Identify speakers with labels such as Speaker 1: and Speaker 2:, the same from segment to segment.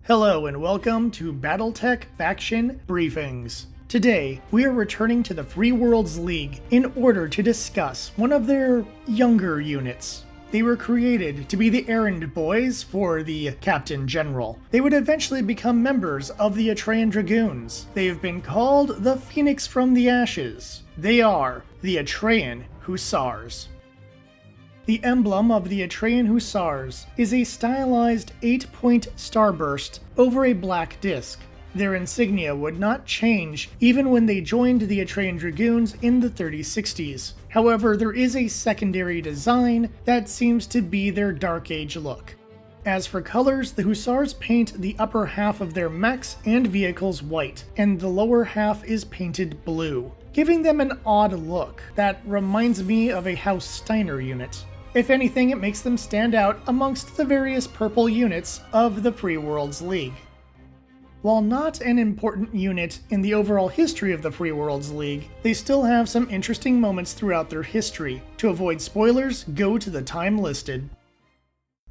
Speaker 1: Hello and welcome to BattleTech Faction Briefings. Today, we are returning to the Free Worlds League in order to discuss one of their younger units. They were created to be the errand boys for the Captain General. They would eventually become members of the Atrean Dragoons. They have been called the Phoenix from the Ashes. They are the Atrean Hussars. The emblem of the Atrean Hussars is a stylized 8-point starburst over a black disc. Their insignia would not change even when they joined the Atrean Dragoons in the 3060s. However, there is a secondary design that seems to be their Dark Age look. As for colors, the Hussars paint the upper half of their mechs and vehicles white, and the lower half is painted blue, giving them an odd look that reminds me of a House Steiner unit. If anything, it makes them stand out amongst the various purple units of the Free Worlds League. While not an important unit in the overall history of the Free Worlds League, they still have some interesting moments throughout their history. To avoid spoilers, go to the time listed.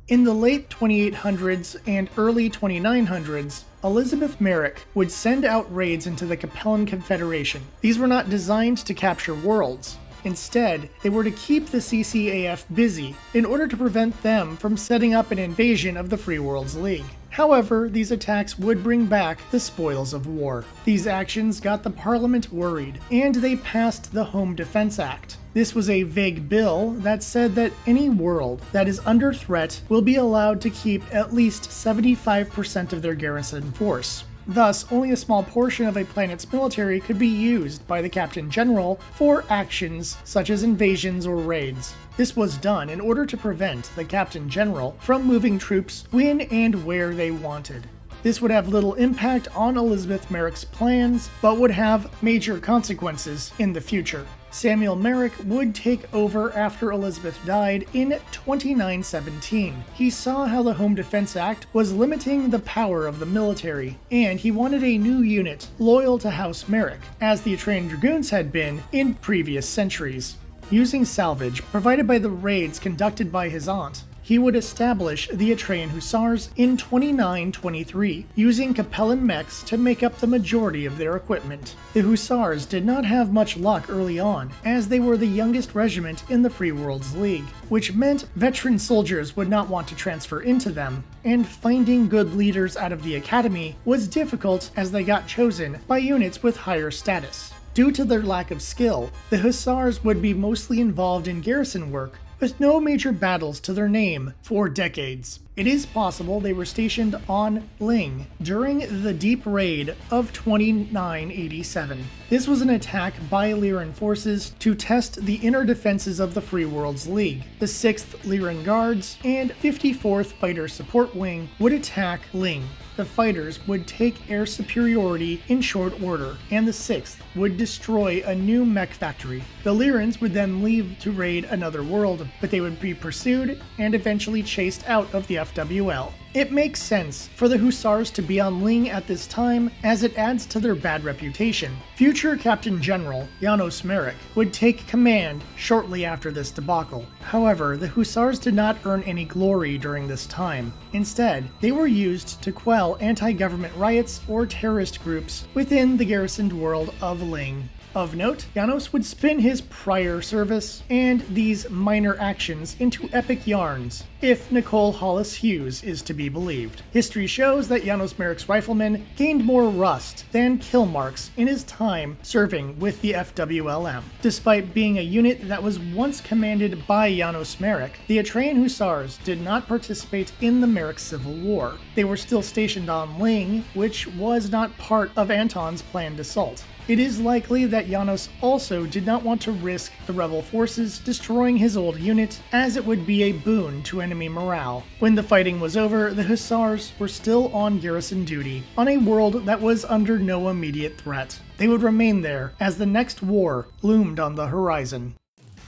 Speaker 1: In the late 2800s and early 2900s, Elizabeth Merrick would send out raids into the Capellan Confederation. These were not designed to capture worlds. Instead, they were to keep the CCAF busy in order to prevent them from setting up an invasion of the Free Worlds League. However, these attacks would bring back the spoils of war. These actions got the Parliament worried, and they passed the Home Defense Act. This was a vague bill that said that any world that is under threat will be allowed to keep at least 75% of their garrison force. Thus, only a small portion of a planet's military could be used by the Captain General for actions such as invasions or raids. This was done in order to prevent the Captain General from moving troops when and where they wanted. This would have little impact on Elizabeth Merrick's plans, but would have major consequences in the future. Samuel Merrick would take over after Elizabeth died in 2917. He saw how the Home Defense Act was limiting the power of the military, and he wanted a new unit loyal to House Merrick, as the Atrean Dragoons had been in previous centuries. Using salvage provided by the raids conducted by his aunt, he would establish the Atrean Hussars in 2923, using Capellan mechs to make up the majority of their equipment. The Hussars did not have much luck early on, as they were the youngest regiment in the Free Worlds League, which meant veteran soldiers would not want to transfer into them, and finding good leaders out of the academy was difficult as they got chosen by units with higher status. Due to their lack of skill, the Hussars would be mostly involved in garrison work, with no major battles to their name for decades. It is possible they were stationed on Ling during the Deep Raid of 2987. This was an attack by Lyran forces to test the inner defenses of the Free Worlds League. The 6th Lyran Guards and 54th Fighter Support Wing would attack Ling. The fighters would take air superiority in short order, and the 6th would destroy a new mech factory. The Lyrans would then leave to raid another world, but they would be pursued and eventually chased out of the FWL. It makes sense for the Hussars to be on Ling at this time, as it adds to their bad reputation. Future Captain General Janos Merrick would take command shortly after this debacle. However, the Hussars did not earn any glory during this time. Instead, they were used to quell anti-government riots or terrorist groups within the garrisoned world of Ling. Of note, Janos would spin his prior service and these minor actions into epic yarns, if Nicole Hollis Hughes is to be believed. History shows that Janos Merrick's riflemen gained more rust than kill marks in his time serving with the FWLM. Despite being a unit that was once commanded by Janos Merrick, the Atrean Hussars did not participate in the Merrick Civil War. They were still stationed on Ling, which was not part of Anton's planned assault. It is likely that Janos also did not want to risk the rebel forces destroying his old unit, as it would be a boon to enemy morale. When the fighting was over, the Hussars were still on garrison duty, on a world that was under no immediate threat. They would remain there as the next war loomed on the horizon.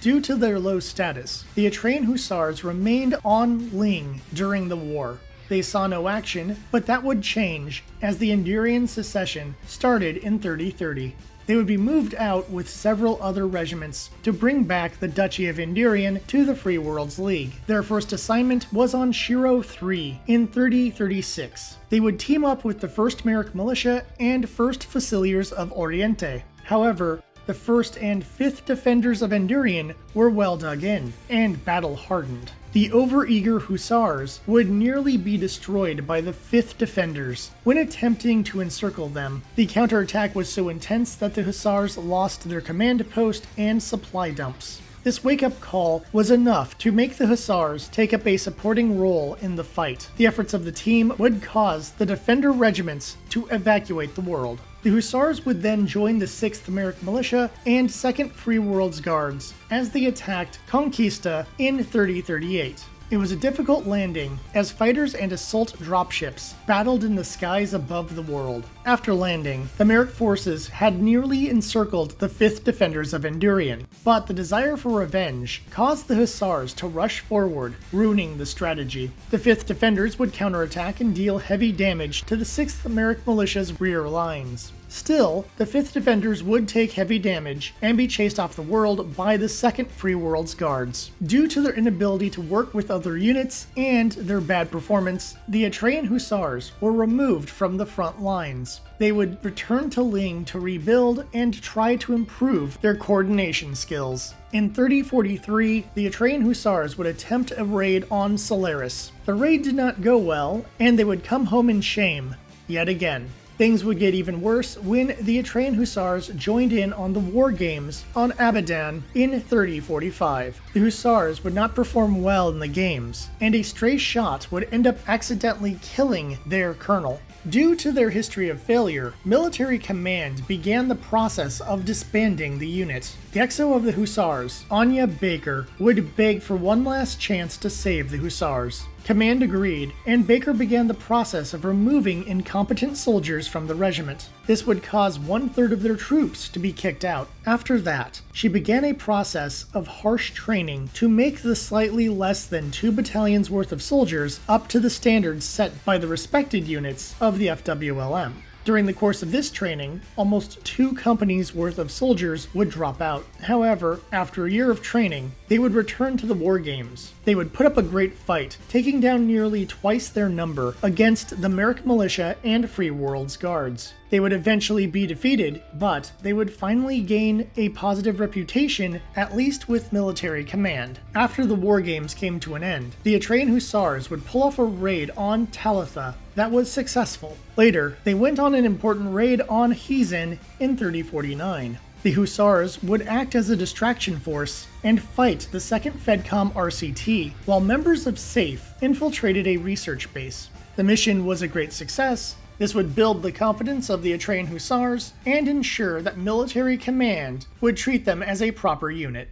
Speaker 1: Due to their low status, the Atrean Hussars remained on Ling during the war. They saw no action, but that would change as the Endurian secession started in 3030. They would be moved out with several other regiments to bring back the Duchy of Endurian to the Free Worlds League. Their first assignment was on Shiro 3 in 3036. They would team up with the 1st Merrick Militia and 1st Fusiliers of Oriente. However, the 1st and 5th Defenders of Endurian were well dug in and battle-hardened. The overeager Hussars would nearly be destroyed by the 5th Defenders. When attempting to encircle them, the counterattack was so intense that the Hussars lost their command post and supply dumps. This wake-up call was enough to make the Hussars take up a supporting role in the fight. The efforts of the team would cause the Defender regiments to evacuate the world. The Hussars would then join the 6th Merrick Militia and 2nd Free Worlds Guards as they attacked Conquista in 3038. It was a difficult landing as fighters and assault dropships battled in the skies above the world. After landing, the Merrick forces had nearly encircled the 5th Defenders of Endurian, but the desire for revenge caused the Hussars to rush forward, ruining the strategy. The 5th Defenders would counterattack and deal heavy damage to the 6th Merrick Militia's rear lines. Still, the 5th Defenders would take heavy damage and be chased off the world by the 2nd Free Worlds Guards. Due to their inability to work with other units and their bad performance, the Atrean Hussars were removed from the front lines. They would return to Ling to rebuild and try to improve their coordination skills. In 3043, the Atrean Hussars would attempt a raid on Solaris. The raid did not go well, and they would come home in shame yet again. Things would get even worse when the Atrean Hussars joined in on the war games on Abadan in 3045. The Hussars would not perform well in the games, and a stray shot would end up accidentally killing their colonel. Due to their history of failure, military command began the process of disbanding the unit. The XO of the Hussars, Anya Baker, would beg for one last chance to save the Hussars. Command agreed, and Baker began the process of removing incompetent soldiers from the regiment. This would cause 1/3 of their troops to be kicked out. After that, she began a process of harsh training to make the slightly less than 2 battalions worth of soldiers up to the standards set by the respected units of the FWLM. During the course of this training, almost 2 companies worth of soldiers would drop out. However, after a year of training, they would return to the war games. They would put up a great fight, taking down nearly twice their number against the Merrick Militia and Free Worlds Guards. They would eventually be defeated, but they would finally gain a positive reputation, at least with military command. After the war games came to an end, the Atrean Hussars would pull off a raid on Talitha that was successful. Later, they went on an important raid on Hizan in 3049. The Hussars would act as a distraction force and fight the 2nd FedCom RCT, while members of SAFE infiltrated a research base. The mission was a great success. This would build the confidence of the Atrean Hussars and ensure that military command would treat them as a proper unit.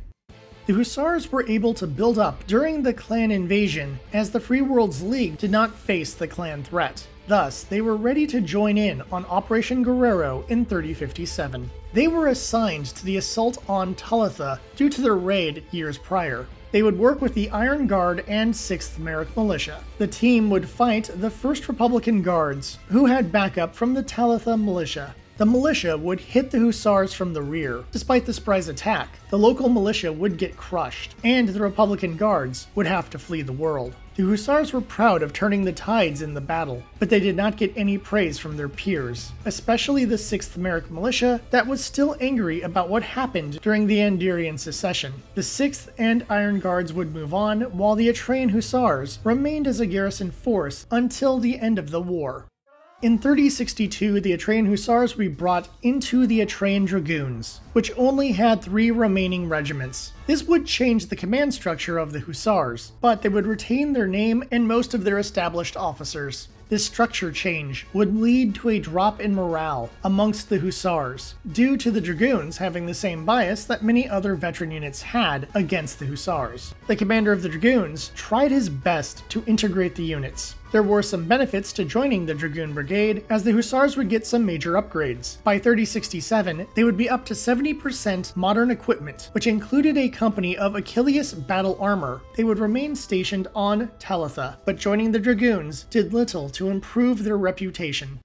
Speaker 1: The Hussars were able to build up during the clan invasion as the Free Worlds League did not face the clan threat. Thus, they were ready to join in on Operation Guerrero in 3057. They were assigned to the assault on Talitha due to their raid years prior. They would work with the Iron Guard and 6th Merrick Militia. The team would fight the 1st Republican Guards, who had backup from the Talitha Militia. The militia would hit the Hussars from the rear. Despite the surprise attack, the local militia would get crushed, and the Republican Guards would have to flee the world. The Hussars were proud of turning the tides in the battle, but they did not get any praise from their peers, especially the 6th Merrick Militia that was still angry about what happened during the Endurian secession. The 6th and Iron Guards would move on, while the Atrean Hussars remained as a garrison force until the end of the war. In 3062, the Atrean Hussars would be brought into the Atrean Dragoons, which only had 3 remaining regiments. This would change the command structure of the Hussars, but they would retain their name and most of their established officers. This structure change would lead to a drop in morale amongst the Hussars, due to the Dragoons having the same bias that many other veteran units had against the Hussars. The commander of the Dragoons tried his best to integrate the units. There were some benefits to joining the Dragoon Brigade, as the Hussars would get some major upgrades. By 3067, they would be up to 70% modern equipment, which included a company of Achilles battle armor. They would remain stationed on Talitha, but joining the Dragoons did little to improve their reputation.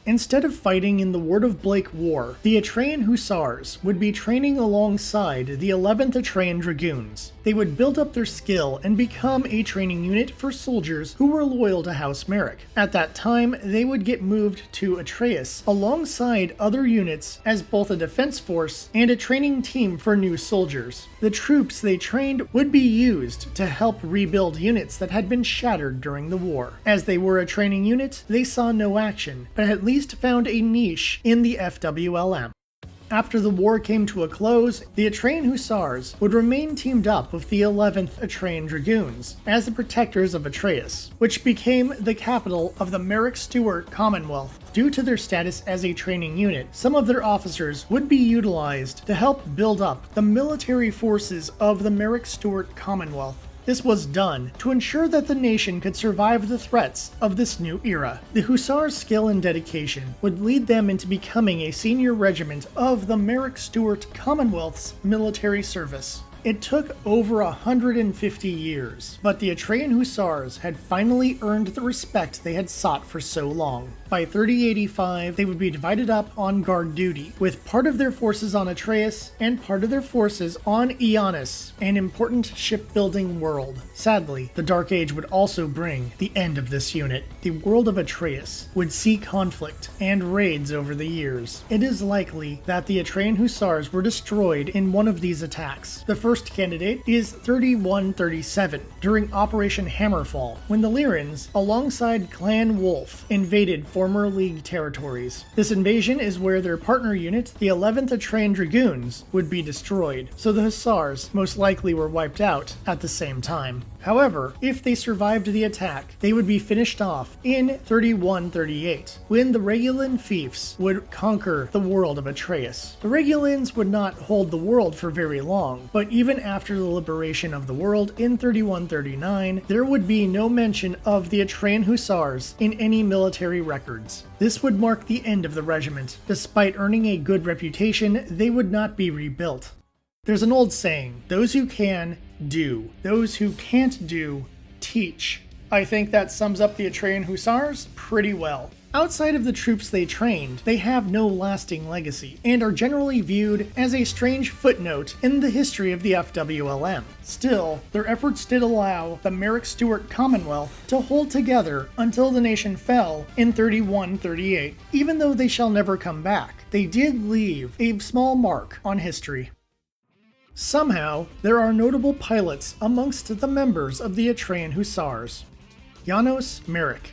Speaker 1: Instead of fighting in the Word of Blake War, the Atrean Hussars would be training alongside the 11th Atrean Dragoons. They would build up their skill and become a training unit for soldiers who were loyal to House Merrick. At that time, they would get moved to Atreus alongside other units as both a defense force and a training team for new soldiers. The troops they trained would be used to help rebuild units that had been shattered during the war. As they were a training unit, they saw no action, but at least found a niche in the FWLM. After the war came to a close, the Atrean Hussars would remain teamed up with the 11th Atrean Dragoons as the protectors of Atreus, which became the capital of the Merrick-Stewart Commonwealth. Due to their status as a training unit, some of their officers would be utilized to help build up the military forces of the Merrick-Stewart Commonwealth. This was done to ensure that the nation could survive the threats of this new era. The Hussars' skill and dedication would lead them into becoming a senior regiment of the Merrick-Stewart Commonwealth's military service. It took over 150 years, but the Atrean Hussars had finally earned the respect they had sought for so long. By 3085, they would be divided up on guard duty, with part of their forces on Atreus and part of their forces on Ionis, an important shipbuilding world. Sadly, the Dark Age would also bring the end of this unit. The world of Atreus would see conflict and raids over the years. It is likely that the Atrean Hussars were destroyed in one of these attacks. The first candidate is 3137, during Operation Hammerfall, when the Lyrans, alongside Clan Wolf, invaded former League territories. This invasion is where their partner unit, the 11th Atrean Dragoons, would be destroyed, so the Hussars most likely were wiped out at the same time. However, if they survived the attack, they would be finished off in 3138, when the Regulan fiefs would conquer the world of Atreus. The Regulans would not hold the world for very long, but even after the liberation of the world in 3139, there would be no mention of the Atrean Hussars in any military records. This would mark the end of the regiment. Despite earning a good reputation, they would not be rebuilt. There's an old saying, those who can, do. Those who can't do, teach. I think that sums up the Atrean Hussars pretty well. Outside of the troops they trained, they have no lasting legacy, and are generally viewed as a strange footnote in the history of the FWLM. Still, their efforts did allow the Merrick-Stewart Commonwealth to hold together until the nation fell in 3138. Even though they shall never come back, they did leave a small mark on history. Somehow, there are notable pilots amongst the members of the Atrean Hussars. Janos Merrick.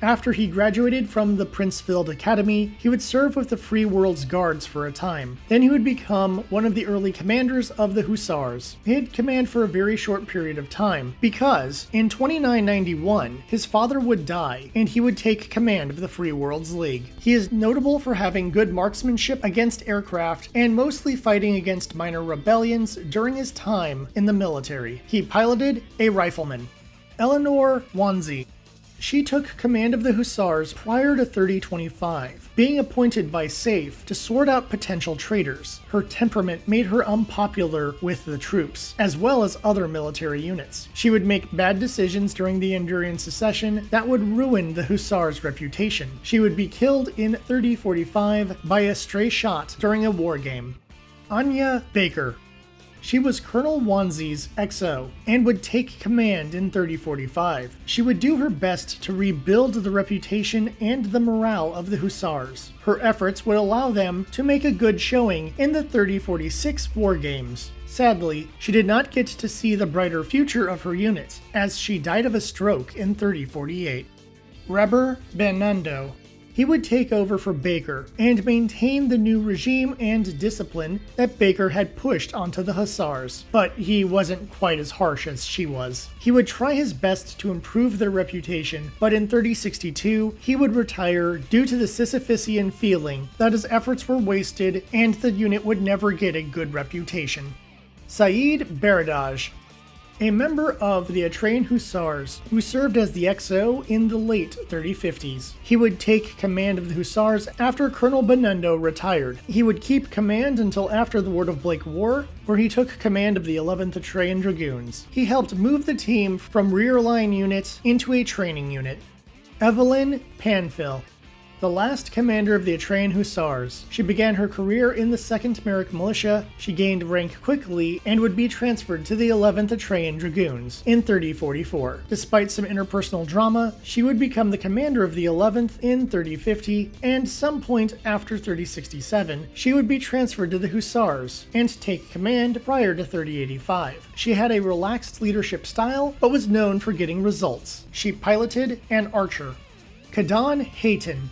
Speaker 1: After he graduated from the Princefield Academy, he would serve with the Free World's Guards for a time. Then he would become one of the early commanders of the Hussars. He had command for a very short period of time, because in 2991, his father would die, and he would take command of the Free World's League. He is notable for having good marksmanship against aircraft, and mostly fighting against minor rebellions during his time in the military. He piloted a rifleman. Eleanor Wanzi. She took command of the Hussars prior to 3025, being appointed by SAFE to sort out potential traitors. Her temperament made her unpopular with the troops, as well as other military units. She would make bad decisions during the Endurian Secession that would ruin the Hussars' reputation. She would be killed in 3045 by a stray shot during a war game. Anya Baker. She was Colonel Wanzi's XO and would take command in 3045. She would do her best to rebuild the reputation and the morale of the Hussars. Her efforts would allow them to make a good showing in the 3046 war games. Sadly, she did not get to see the brighter future of her unit, as she died of a stroke in 3048. Reber Benando. He would take over for Baker and maintain the new regime and discipline that Baker had pushed onto the Hussars, but he wasn't quite as harsh as she was. He would try his best to improve their reputation, but in 3062 he would retire due to the Sisyphusian feeling that his efforts were wasted and the unit would never get a good reputation. Saeed Baradaj. a member of the Atrean Hussars who served as the XO in the late 3050s. He would take command of the Hussars after Colonel Benundo retired. He would keep command until after the Ward of Blake War, where he took command of the 11th Atrean Dragoons. He helped move the team from rear line unit into a training unit. Evelyn Panfil, the last commander of the Atrean Hussars. She began her career in the 2nd Merrick Militia. She gained rank quickly and would be transferred to the 11th Atrean Dragoons in 3044. Despite some interpersonal drama, she would become the commander of the 11th in 3050, and some point after 3067, she would be transferred to the Hussars and take command prior to 3085. She had a relaxed leadership style, but was known for getting results. She piloted an archer. Kadan Hayton.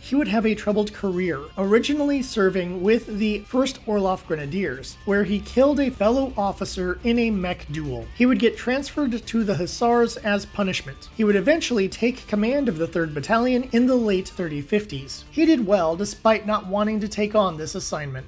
Speaker 1: He would have a troubled career, originally serving with the 1st Orloff Grenadiers, where he killed a fellow officer in a mech duel. He would get transferred to the Hussars as punishment. He would eventually take command of the 3rd Battalion in the late 3050s. He did well despite not wanting to take on this assignment.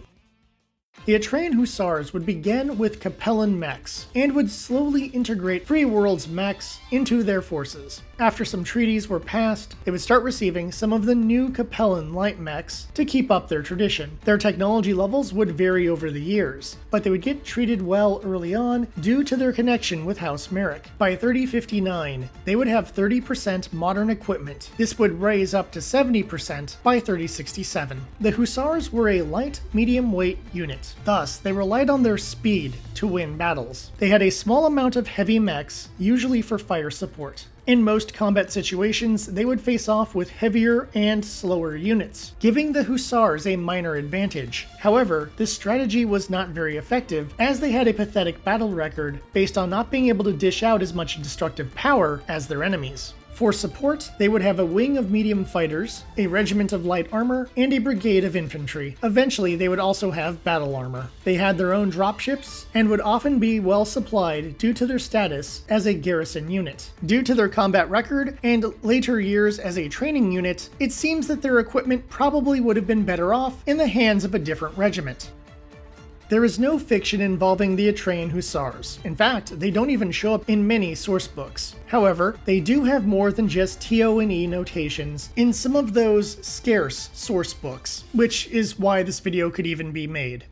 Speaker 1: The Atrean Hussars would begin with Capellan mechs, and would slowly integrate Free World's mechs into their forces. After some treaties were passed, they would start receiving some of the new Capellan light mechs to keep up their tradition. Their technology levels would vary over the years, but they would get treated well early on due to their connection with House Merrick. By 3059, they would have 30% modern equipment. This would raise up to 70% by 3067. The Hussars were a light, medium weight unit. Thus, they relied on their speed to win battles. They had a small amount of heavy mechs, usually for fire support. In most combat situations, they would face off with heavier and slower units, giving the Hussars a minor advantage. However, this strategy was not very effective, as they had a pathetic battle record based on not being able to dish out as much destructive power as their enemies. For support, they would have a wing of medium fighters, a regiment of light armor, and a brigade of infantry. Eventually, they would also have battle armor. They had their own dropships, and would often be well supplied due to their status as a garrison unit. Due to their combat record, and later years as a training unit, it seems that their equipment probably would have been better off in the hands of a different regiment. There is no fiction involving the Atrean Hussars. In fact, they don't even show up in many sourcebooks. However, they do have more than just TO&E notations in some of those scarce sourcebooks, which is why this video could even be made.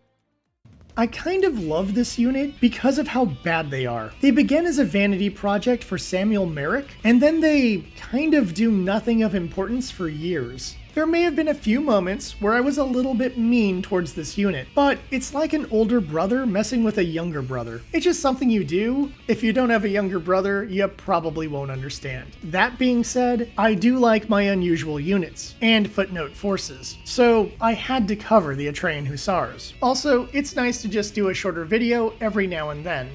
Speaker 1: I kind of love this unit because of how bad they are. They began as a vanity project for Samuel Merrick, and then they kind of do nothing of importance for years. There may have been a few moments where I was a little bit mean towards this unit, but it's like an older brother messing with a younger brother. It's just something you do. If you don't have a younger brother, you probably won't understand. That being said, I do like my unusual units and footnote forces, so I had to cover the Atrean Hussars. Also, it's nice to just do a shorter video every now and then.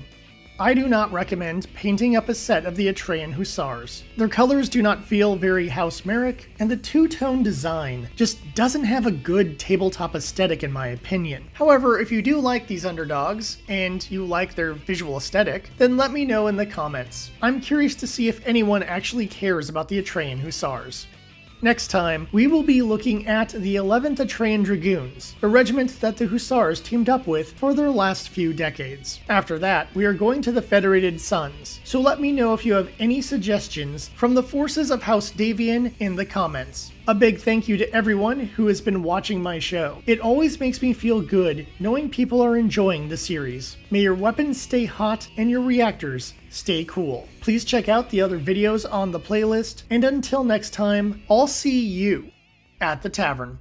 Speaker 1: I do not recommend painting up a set of the Atrean Hussars. Their colors do not feel very House Merrick, and the two-tone design just doesn't have a good tabletop aesthetic in my opinion. However, if you do like these underdogs, and you like their visual aesthetic, then let me know in the comments. I'm curious to see if anyone actually cares about the Atrean Hussars. Next time, we will be looking at the 11th Atrean Dragoons, a regiment that the Hussars teamed up with for their last few decades. After that, we are going to the Federated Sons, so let me know if you have any suggestions from the forces of House Davian in the comments. A big thank you to everyone who has been watching my show. It always makes me feel good knowing people are enjoying the series. May your weapons stay hot and your reactors stay cool. Please check out the other videos on the playlist, and until next time, I'll see you at the tavern.